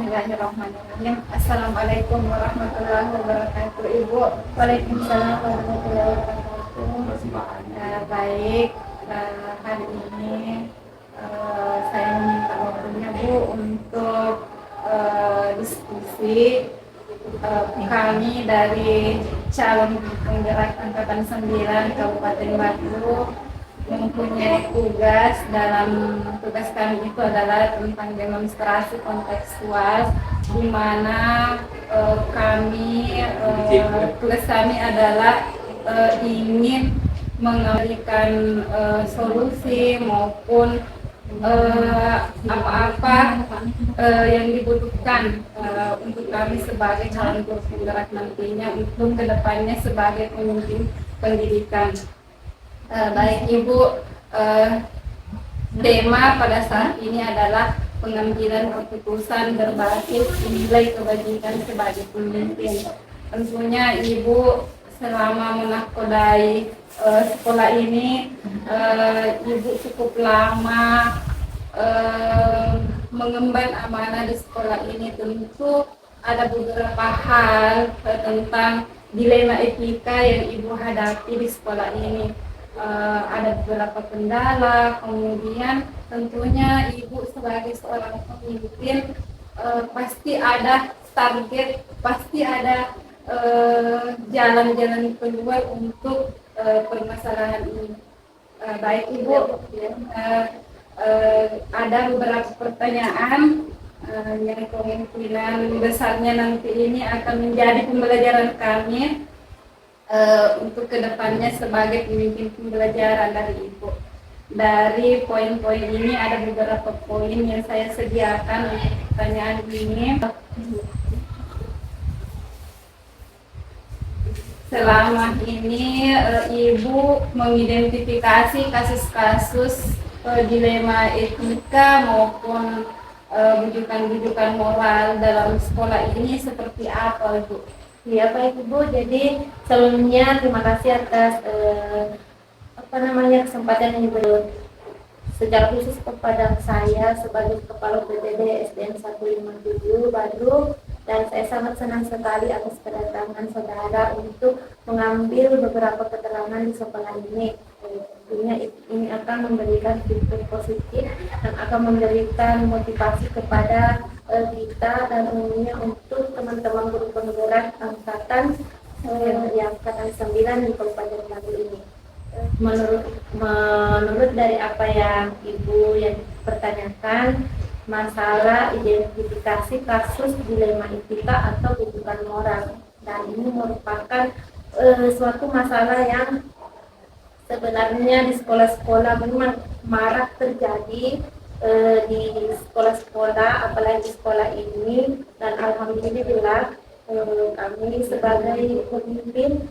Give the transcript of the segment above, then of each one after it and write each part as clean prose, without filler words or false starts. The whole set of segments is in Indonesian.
Bismillahirrahmanirrahim. Assalamualaikum warahmatullahi wabarakatuh, Ibu. Waalaikumsalam warahmatullahi wabarakatuh. Baik, hari ini saya minta waktunya, Bu, untuk diskusi. Kami dari calon penggerak Angkatan 9 Kabupaten Batu mempunyai tugas. Dalam tugas kami itu adalah tentang demonstrasi kontekstual, di mana tugas kami adalah ingin memberikan solusi maupun apa-apa yang dibutuhkan untuk kami sebagai calon penggerak nantinya untuk kedepannya sebagai pemimpin pendidikan. Baik Ibu, tema pada saat ini adalah pengambilan keputusan berbasis nilai kebajikan sebagai pemimpin. Tentunya Ibu selama menakodai sekolah ini, Ibu cukup lama mengemban amanah di sekolah ini. Tentu ada beberapa hal tentang dilema etika yang Ibu hadapi di sekolah ini. Ada beberapa kendala, kemudian tentunya Ibu sebagai seorang pemimpin pasti ada target, pasti ada jalan-jalan keluar untuk permasalahan ini. Baik Ibu, ada beberapa pertanyaan yang kemungkinan besarnya nanti ini akan menjadi pembelajaran kami untuk kedepannya sebagai pemimpin pembelajaran dari Ibu. Dari poin-poin ini ada beberapa poin yang saya sediakan untuk pertanyaan ini. Selama ini Ibu mengidentifikasi kasus-kasus dilema etika maupun bujukan-bujukan moral dalam sekolah ini seperti apa, Bu? Ya baik Ibu, jadi sebelumnya terima kasih atas kesempatan yang diberi secara khusus kepada saya sebagai Kepala PPD SDN 157 Badruk, dan saya sangat senang sekali atas kedatangan saudara untuk mengambil beberapa keterangan di sekolah ini. Tentunya ini akan memberikan feedback positif dan akan memberikan motivasi kepada kita dan umumnya untuk teman-teman guru penggerak angkatan yang angkatan 9 di Kabupaten Batu ini. Menurut dari apa yang Ibu yang pertanyakan, masalah identifikasi kasus dilema etika atau bujukan moral, dan ini merupakan suatu masalah yang sebenarnya di sekolah-sekolah memang marak terjadi di sekolah-sekolah, apalagi di sekolah ini. Dan alhamdulillah kami sebagai pemimpin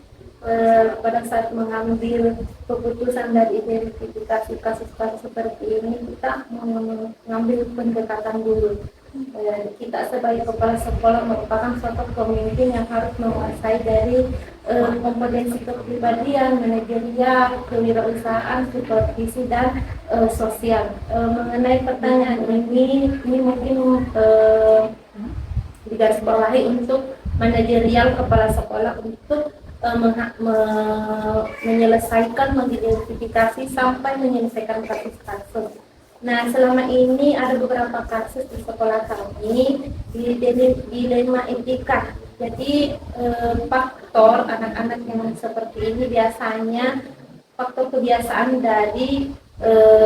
pada saat mengambil keputusan dan identifikasi kasus-kasus seperti ini, kita mengambil pendekatan dulu. Kita sebagai kepala sekolah merupakan suatu pemimpin yang harus menguasai dari kompetensi kepribadian, manajerial, kewirausahaan, supervisi, dan sosial. Mengenai pertanyaan ini mungkin digarisbawahi untuk manajerial kepala sekolah untuk menyelesaikan, mengidentifikasi sampai menyelesaikan kasus-kasus. Nah, selama ini ada beberapa kasus di sekolah kami di dilema etika. Jadi faktor anak-anak yang seperti ini biasanya faktor kebiasaan dari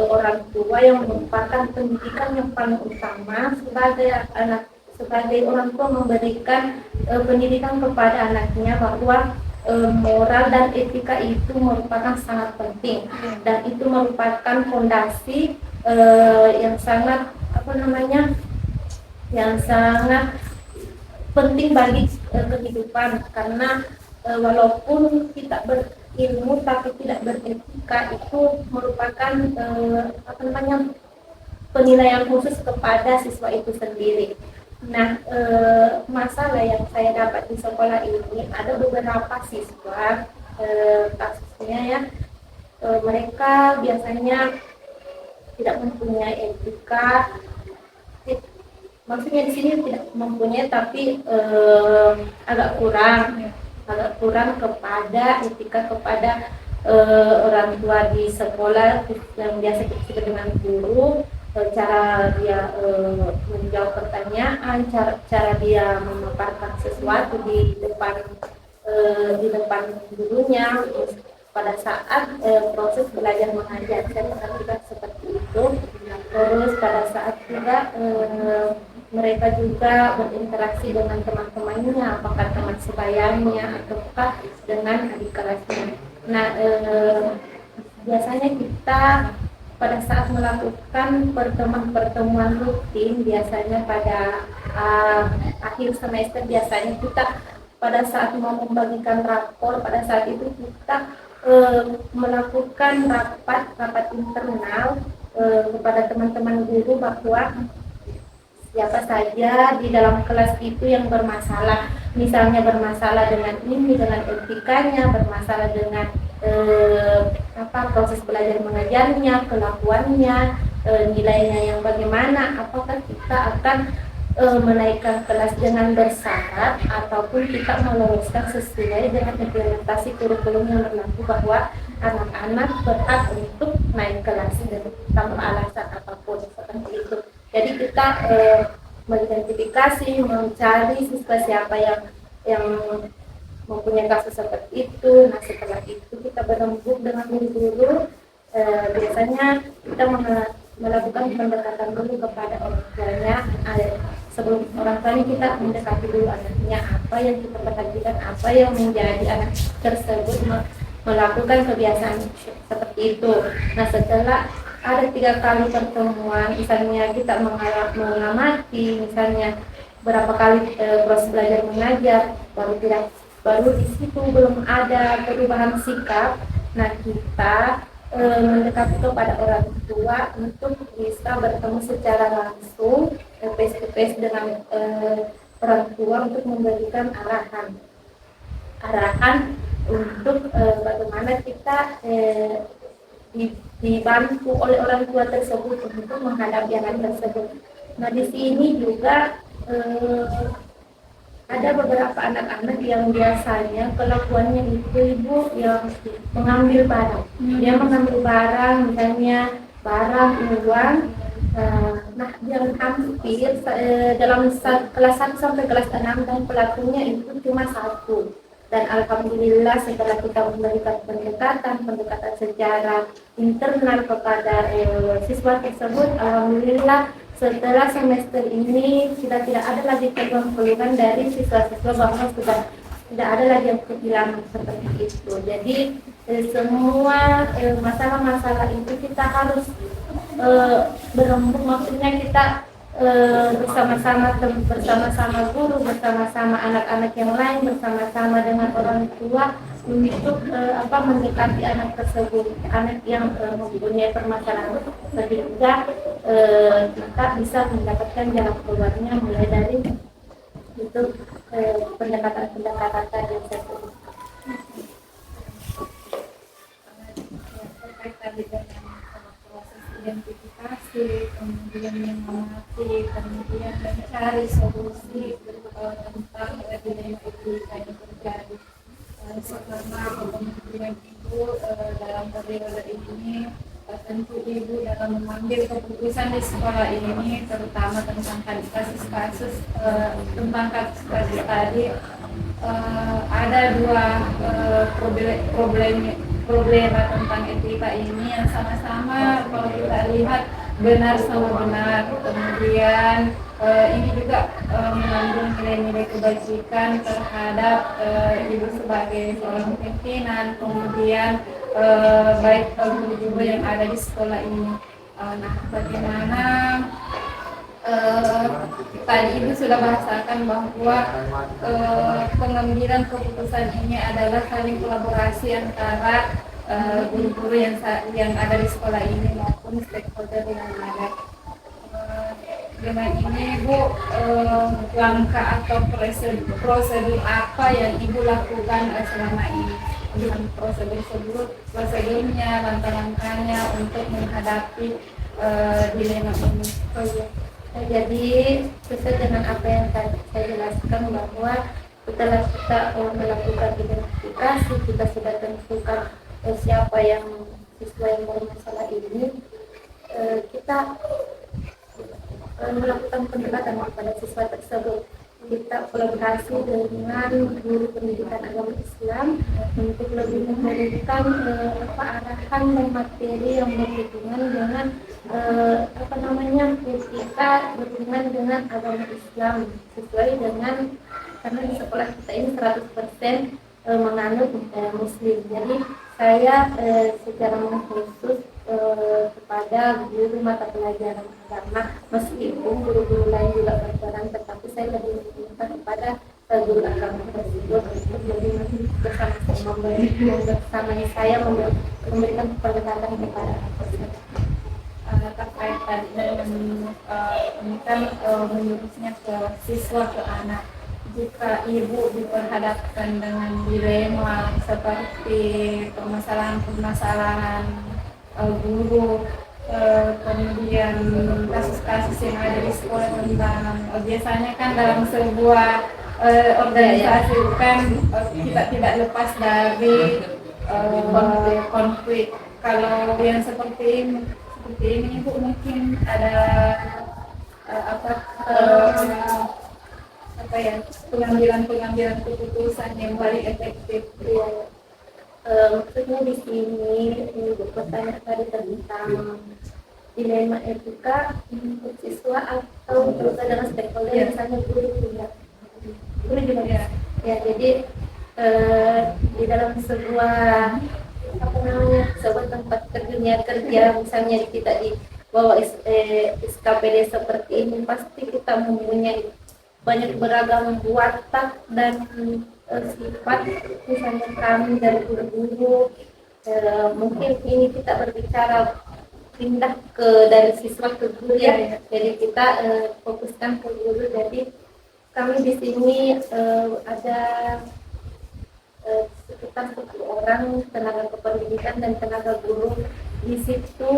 orang tua yang merupakan pendidikan yang paling utama. Sebagai orang tua memberikan pendidikan kepada anaknya bahwa moral dan etika itu merupakan sangat penting, dan itu merupakan fondasi yang sangat yang sangat penting bagi kehidupan. Karena walaupun kita berilmu tapi tidak beretika, itu merupakan penilaian khusus kepada siswa itu sendiri. Nah, masalah yang saya dapat di sekolah ini, ada beberapa siswa kasusnya ya, mereka biasanya tidak mempunyai etika, maksudnya di sini tidak mempunyai tapi agak kurang kepada etika kepada orang tua di sekolah yang biasa kita sebut dengan guru, cara dia menjawab pertanyaan, cara dia memaparkan sesuatu di depan gurunya pada saat proses belajar mengajar. Saya pernah juga seperti itu. Terus pada saat juga mereka juga berinteraksi dengan teman-temannya, apakah teman sebayanya ataukah dengan adik kelasnya. Nah, biasanya kita pada saat melakukan pertemuan-pertemuan rutin, biasanya pada akhir semester, biasanya kita pada saat mau membagikan rapor, pada saat itu kita melakukan rapat internal kepada teman-teman guru bahwa siapa saja di dalam kelas itu yang bermasalah, misalnya bermasalah dengan ini, dengan etikanya, bermasalah dengan proses belajar mengajarnya, kelakuannya, nilainya yang bagaimana, apakah kita akan menaikkan kelas dengan bersyarat ataupun kita meloloskan sesuai dengan implementasi kurikulum yang berlaku bahwa anak-anak berhak untuk naik kelas tanpa alasan apapun seperti itu. Jadi kita mengidentifikasi, mencari siswa siapa yang mempunyai kasus seperti itu. Nah, setelah itu kita berembuk dengan guru-guru. Biasanya kita melakukan pendekatan dulu kepada orang tuanya. Sebelum orang tuanya kita mendekati dulu anaknya, apa yang kita perhatikan, apa yang menjadi anak tersebut melakukan kebiasaan seperti itu. Nah, setelah ada 3 kali pertemuan, misalnya kita mengamati, misalnya berapa kali proses belajar mengajar, baru di situ belum ada perubahan sikap. Nah, kita mendekati kepada orang tua untuk bisa bertemu secara langsung, face to face dengan orang tua untuk memberikan arahan untuk bagaimana kita dibantu oleh orang tua tersebut untuk menghadapi anak tersebut. Nah, di sini juga ada beberapa anak-anak yang biasanya kelakuannya itu ibu yang mengambil barang. Dia mengambil barang, misalnya barang, uang. Nah, yang hampir dalam kelas 1 sampai kelas 6 dan pelakunya itu cuma 1. Dan alhamdulillah setelah kita memberikan pendekatan secara internal kepada siswa tersebut, alhamdulillah setelah semester ini sudah tidak ada lagi keluhan dari siswa-siswa bahwa sudah tidak ada lagi yang kehilangan seperti itu. Jadi semua masalah-masalah itu kita harus berembuk, maksudnya kita bersama-sama guru, bersama-sama anak-anak yang lain, bersama-sama dengan orang tua untuk mendekati anak tersebut, anak yang mempunyai permasalahan, sehingga kita bisa mendapatkan jalan keluarnya mulai dari itu pendekatan tadi yang saya sebutkan. Terkait tadi dengan proses identifikasi, kemudian mengamati, kemudian mencari solusi tentang dilema etika yang terjadi selama kepemimpinan ibu dalam periode ini. Tentu ibu dalam mengambil keputusan di sekolah ini, terutama tentang kasus-kasus tadi, ada 2 problema tentang etika ini yang sama-sama kalau kita lihat benar sama benar. Kemudian ini juga mengandung nilai-nilai kebajikan terhadap ibu sebagai seorang pimpinan, kemudian baik guru-guru yang ada di sekolah ini. Nah, bagaimana tadi ibu sudah bahasakan bahwa pengambilan keputusan ini adalah saling kolaborasi antara guru-guru yang ada di sekolah ini maupun stakeholder yang ada. Dengan ini ibu, langkah atau prosedur apa yang ibu lakukan selama ini? Dengan prosedurnya, langkah-langkahnya untuk menghadapi dilema ini. Jadi sesuai dengan apa yang tadi saya jelaskan bahwa setelah kita melakukan identifikasi, kita sudah tentukan siapa yang sesuai bermasalah ini, kita melakukan pendekatan kepada siswa tersebut. Kita kolaborasi dengan guru pendidikan agama Islam untuk lebih memberikan arahan dan materi yang berhubungan dengan etika berhubungan dengan agama Islam sesuai dengan, karena di sekolah kita ini 100% menganut Muslim. Jadi saya secara khusus kepada guru mata pelajaran agama, meskipun guru-guru lain juga berperan, tetapi saya lebih meminta kepada guru agama tersebut untuk lebih bersamanya saya memberikan pendekatan kepada terkait tadi dengan ini kan menjurusnya ke siswa, ke anak. Jika ibu diperhadapkan dengan dilema seperti permasalahan-permasalahan guru, kemudian kasus-kasus yang ada di sekolah tentang biasanya kan dalam sebuah organisasi kan kita tidak lepas dari konflik. Kalau yang seperti ini Bu, mungkin ada pengambilan keputusan yang paling efektif. Maksudnya di sini ibu bertanya tadi tentang dilema etika untuk siswa atau dengan stakeholder, misalnya guru juga. Ya, jadi di dalam sebuah sebuah tempat kerja, misalnya kita di bawah SKPD seperti ini, pasti kita mempunyai banyak beragam watak dan sifat. Misalnya kami dari guru-guru, mungkin ini kita berbicara pindah ke dari siswa ke guru ya. Jadi kita fokuskan ke guru. Jadi kami di sini ada sekitar 10 orang tenaga kependidikan dan tenaga guru. Di situ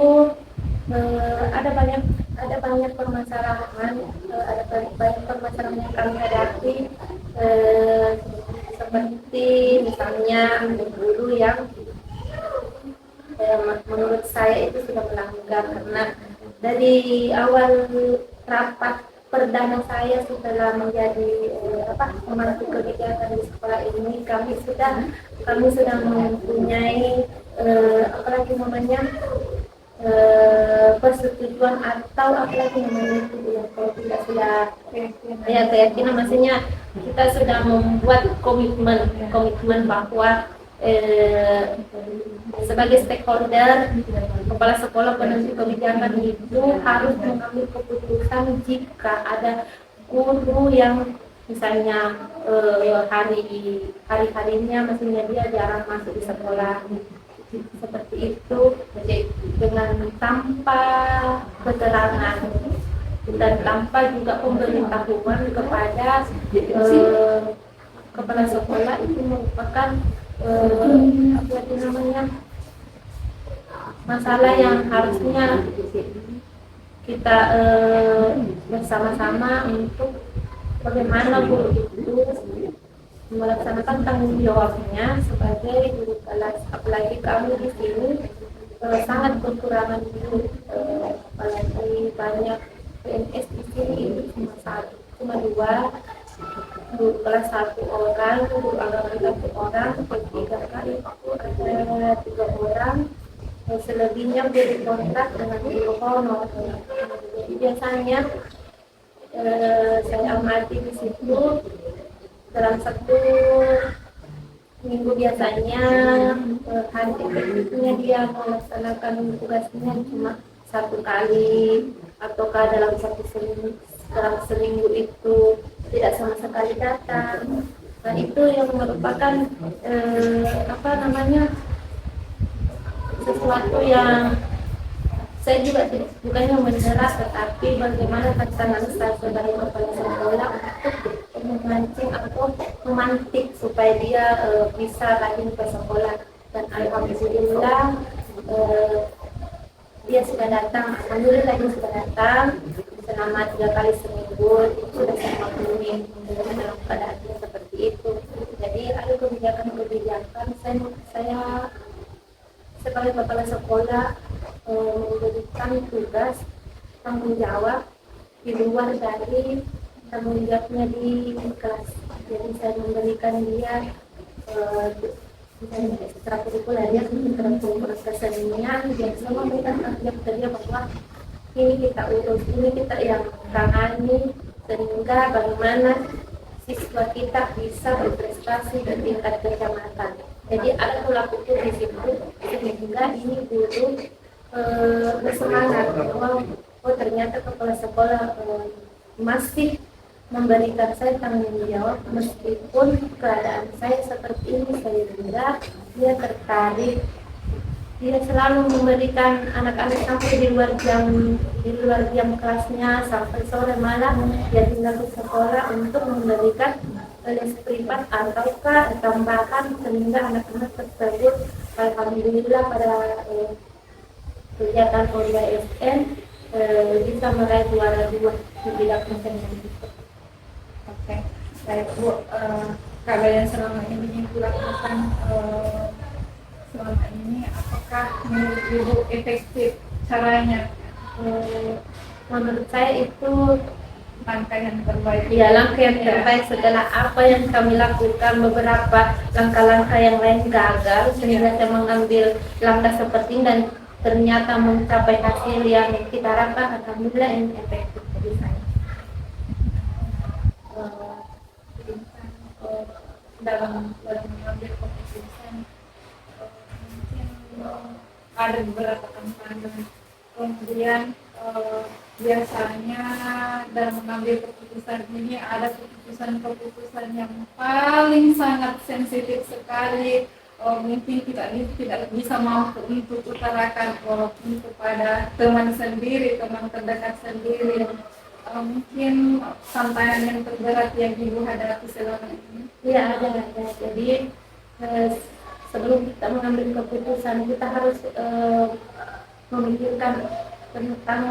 ada banyak permasalahan, ada banyak permasalahan yang kami hadapi, seperti misalnya guru yang menurut saya itu sudah melanggar, karena dari awal rapat perdana saya setelah menjadi pemangku kebijakan di sekolah ini, kami sudah mempunyai persetujuan atau apalagi namanya itu ya, kalau tidak sudah ya keyakinan, maksudnya kita sudah membuat komitmen bahwa sebagai stakeholder, kepala sekolah, penentu kebijakan itu harus mengambil keputusan jika ada guru yang misalnya hari-harinya maksudnya dia jarang masuk di sekolah seperti itu, dengan tanpa keterangan dan tanpa juga pemberitahuan kepada kepala sekolah, itu merupakan masalah yang harusnya kita bersama-sama untuk bagaimana guru itu melaksanakan tanggung jawabnya sebagai guru kelas. Apalagi kami di sini sangat kekurangan guru, apalagi banyak PNS di sini itu cuma 2, guru kelas 1 orang, guru agama 1 orang, ketiga kali itu ada 3 orang, selebihnya beri kontrak dengan guru honor. Jadi biasanya saya amati di situ dalam 1 minggu biasanya hari efektifnya dia melaksanakan tugasnya cuma 1 kali, ataukah dalam seminggu itu tidak sama sekali datang. Nah, itu yang merupakan sesuatu yang saya juga bukannya menyerah, tetapi bagaimana tantangan saya sebagai kepala sekolah untuk memancing atau memantik supaya dia bisa rajin ke sekolah. Dan alhamdulillah dia sudah datang, alhamdulillah dia sudah datang selama 3 kali seminggu itu sudah saya maklumi dalam keadaan seperti itu. Jadi ada kebijakan-kebijakan saya sebagai kepala sekolah memberikan tugas tanggung jawab di luar dari tanggung jawabnya di kelas. Jadi saya memberikan dia misalnya ekstrakurikuler ya, ekstrakurikuler kesenian, dia semua memberikan tanggung jawab dia bahwa ini kita urus, ini kita yang tangani, sehingga bagaimana siswa kita bisa berprestasi di tingkat kecamatan. Jadi ada pola pikir di situ sehingga ini guru bersemangat bahwa ternyata kepala sekolah masih memberikan saya tanggung jawab meskipun keadaan saya seperti ini, sehingga dia tertarik. Dia selalu memberikan anak-anak sampai di luar jam kelasnya sampai sore malam dia tinggal di sekolah untuk memberikan les privat ataukah tambahan sehingga anak-anak tersebut alhamdulillah pada kegiatan ODSN bisa meraih juara 2 di bidang kesenian. Oke, baik Bu. Kalau yang selama ini dilakukan selama ini, apakah menurut Ibu efektif caranya? Menurut saya itu Langkah yang terbaik. ya langkah yang terbaik setelah apa yang kami lakukan. Beberapa langkah-langkah yang lain gagal sehingga saya mengambil langkah seperti ini dan ternyata mencapai hasil yang kita harapkan. Alhamdulillah ini efektif bagi saya. Dalam mengambil keputusan, mungkin ada beberapa tantangan. Kemudian biasanya dalam mengambil keputusan ini ada keputusan-keputusan yang paling sangat sensitif sekali. Mungkin tidak bisa mampu untuk utarakan walaupun kepada teman sendiri, teman terdekat sendiri. Mungkin tantangan yang terberat yang Ibu hadapi selama ini. Ya ada. Jadi sebelum kita mengambil keputusan kita harus memikirkan tentang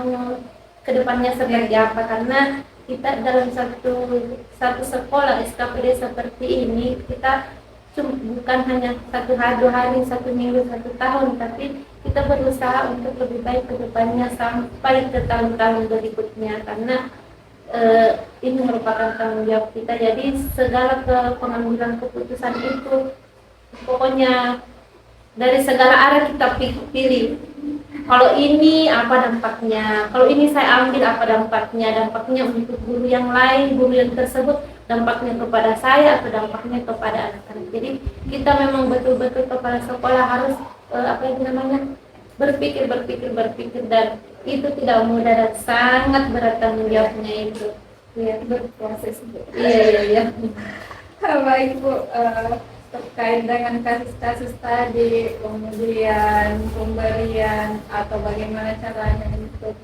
kedepannya seperti apa, karena kita dalam satu sekolah SKPD seperti ini kita bukan hanya 1-2 hari, 1 minggu, 1 tahun, tapi kita berusaha untuk lebih baik ke depannya sampai ke tahun-tahun berikutnya, karena ini merupakan tanggung jawab kita. Jadi segala pengambilan keputusan itu pokoknya dari segala arah kita pilih. Kalau ini apa dampaknya, kalau ini saya ambil apa dampaknya untuk guru yang lain, guru yang tersebut dampaknya kepada saya atau dampaknya kepada anak-anak. Jadi kita memang betul-betul kepala sekolah harus berpikir dan itu tidak mudah dan sangat berat tanggung jawabnya itu. Ya, berproses. Iya. Baik Bu, terkait dengan kasus-kasus tadi, kemudian pemberian atau bagaimana caranya untuk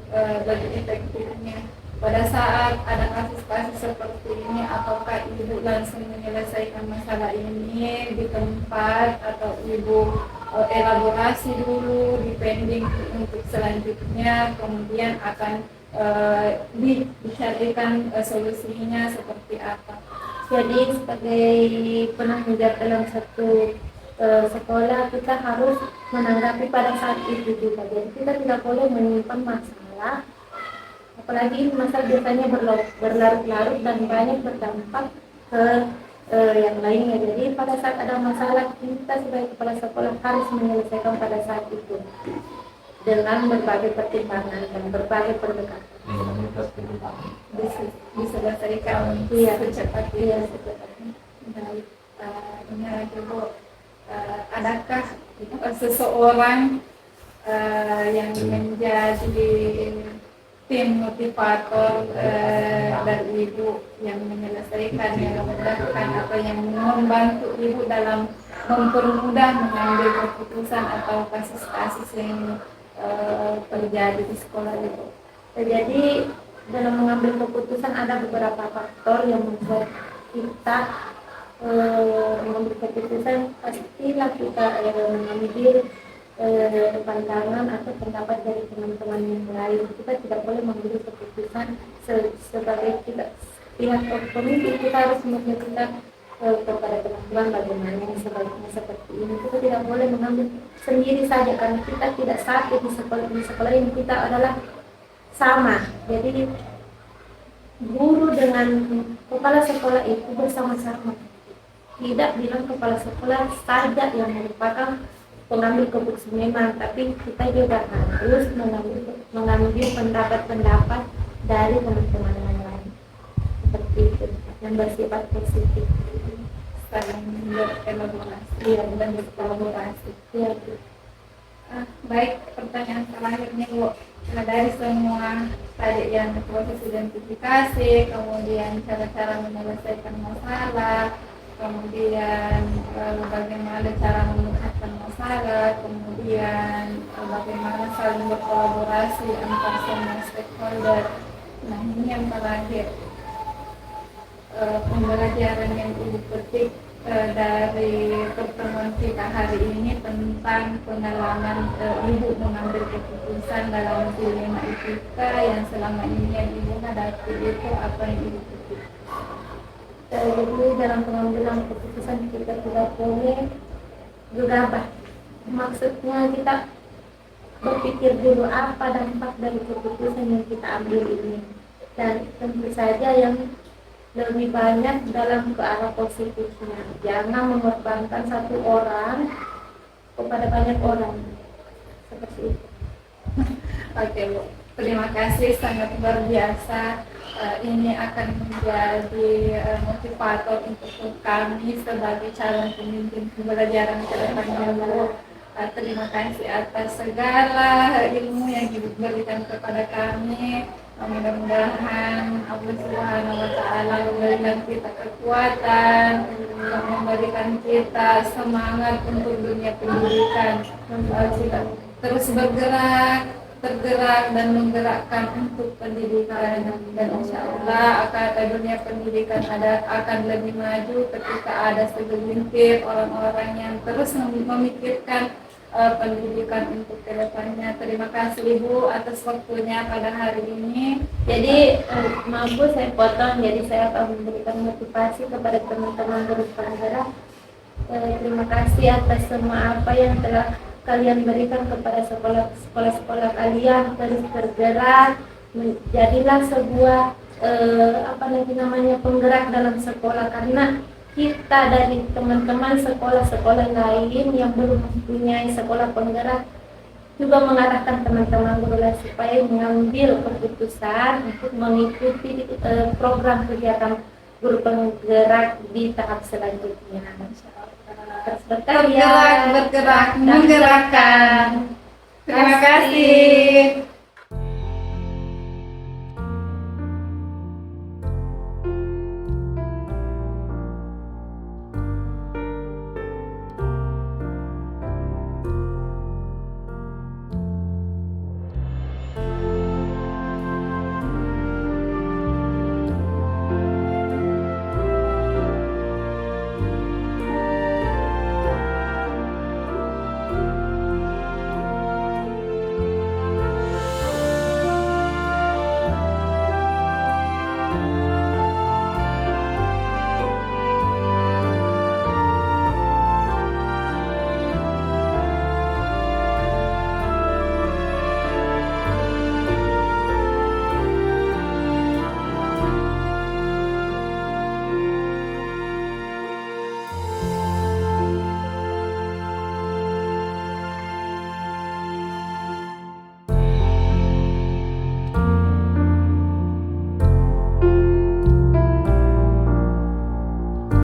bagi efektifnya pada saat ada kasus-kasus seperti ini, apakah Ibu langsung menyelesaikan masalah ini di tempat atau Ibu elaborasi dulu dipending untuk selanjutnya kemudian akan dicarikan solusinya seperti apa? Jadi sebagai penanggung jawab dalam satu sekolah kita harus menanggapi pada saat itu juga. Jadi kita tidak boleh menyimpan masalah, apalagi masalah biasanya berlarut-larut dan banyak berdampak ke yang lainnya. Jadi pada saat ada masalah kita sebagai kepala sekolah harus menyelesaikan pada saat itu dengan berbagai pertimbangan dan berbagai pendekatan. Diselesaikan secepatnya. Baik, ini lagi Bu, adakah seseorang yang menjadi tim motivator dari Ibu yang menyelesaikan, yang memudahkan atau yang membantu Ibu dalam mempermudah mengambil keputusan atau kasus-kasus yang terjadi di sekolah Ibu? Jadi dalam mengambil keputusan ada beberapa faktor yang membuat kita mengambil keputusan. Pastilah kita mengambil pandangan atau pendapat dari teman-teman yang lain. Kita tidak boleh mengambil keputusan sebagai kita pihak pemimpin. Kita harus meminta kepada teman-teman bagaimana sebaiknya seperti ini. Kita tidak boleh mengambil sendiri saja karena kita tidak satu di sekolah ini, kita adalah sama. Jadi guru dengan kepala sekolah itu bersama-sama. Tidak bilang kepala sekolah saja yang merupakan pengambil keputusan memang, tapi kita juga harus mengambil pendapat-pendapat dari teman-teman yang lain. Seperti itu, yang bersifat positif. Saling berkolaborasi dan berkolaborasi. Ya, Baik, pertanyaan terakhirnya Bu. Nah, dari semua tadi yang proses identifikasi, kemudian cara-cara menyelesaikan masalah, kemudian bagaimana cara memecahkan masalah, kemudian bagaimana saling berkolaborasi antar semua stakeholder. Nah, ini yang terakhir, pembelajaran yang Ibu petik dari pertemuan kita hari ini tentang pengalaman Ibu mengambil keputusan dalam dilema etika yang selama ini yang Ibu hadapi, itu apa yang Ibu petik? jadi dalam pengambilan keputusan kita tidak boleh gegabah. Maksudnya kita berpikir dulu apa dampak dari keputusan yang kita ambil ini, dan tentu saja yang lebih banyak dalam ke arah positifnya. Jangan mengorbankan satu orang kepada banyak orang, seperti itu. Oke Bu, terima kasih, sangat luar biasa. Ini akan menjadi motivator untuk kami sebagai calon pemimpin pembelajaran ke depannya Bu. Terima kasih atas segala ilmu yang Ibu berikan kepada kami. Mudah-mudahan Allah Subhanahu wa Ta'ala memberikan kita kekuatan, memberikan kita semangat untuk dunia pendidikan. Kita terus tergerak dan menggerakkan untuk pendidikan, dan insya Allah dunia pendidikan akan lebih maju ketika ada segelintir orang-orang yang terus memikirkan pendidikan untuk kedepannya. Terima kasih Ibu atas waktunya pada hari ini. Jadi mampu saya potong, jadi saya akan memberikan motivasi kepada teman-teman guru penggerak. Terima kasih atas semua apa yang telah kalian berikan kepada sekolah-sekolah kalian. Terus bergerak, jadilah sebuah penggerak dalam sekolah, karena kita dari teman-teman sekolah-sekolah lain yang belum mempunyai sekolah penggerak juga mengarahkan teman-teman guru lain supaya mengambil keputusan untuk mengikuti program kegiatan guru penggerak di tahap selanjutnya. Terus bergerak, Bergerak, menggerakkan. Terima kasih.